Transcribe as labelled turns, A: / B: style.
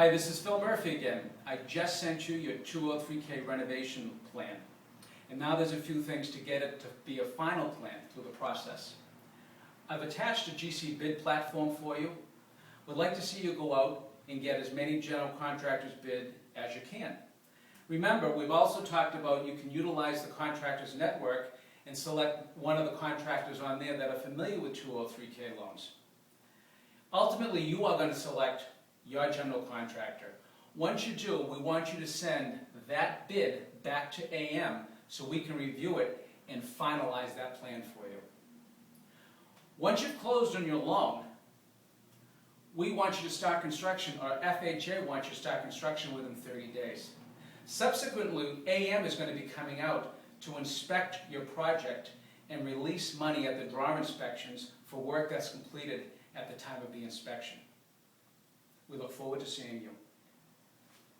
A: Hi, this is Phil Murphy again. I just sent you your 203K renovation plan. And now there's a few things to get it to be a final plan through the process. I've attached a GC bid platform for you. Would like to see you go out and get as many general contractors bid as you can. Remember, we've also talked about you can utilize the contractors network and select one of the contractors on there that are familiar with 203K loans. Ultimately, you are going to select your general contractor. Once you do, we want you to send that bid back to AM so we can review it and finalize that plan for you. Once you've closed on your loan, we want you to start construction, or FHA wants you to start construction within 30 days. Subsequently, AM is going to be coming out to inspect your project and release money at the draw inspections for work that's completed at the time of the inspection. We look forward to seeing you.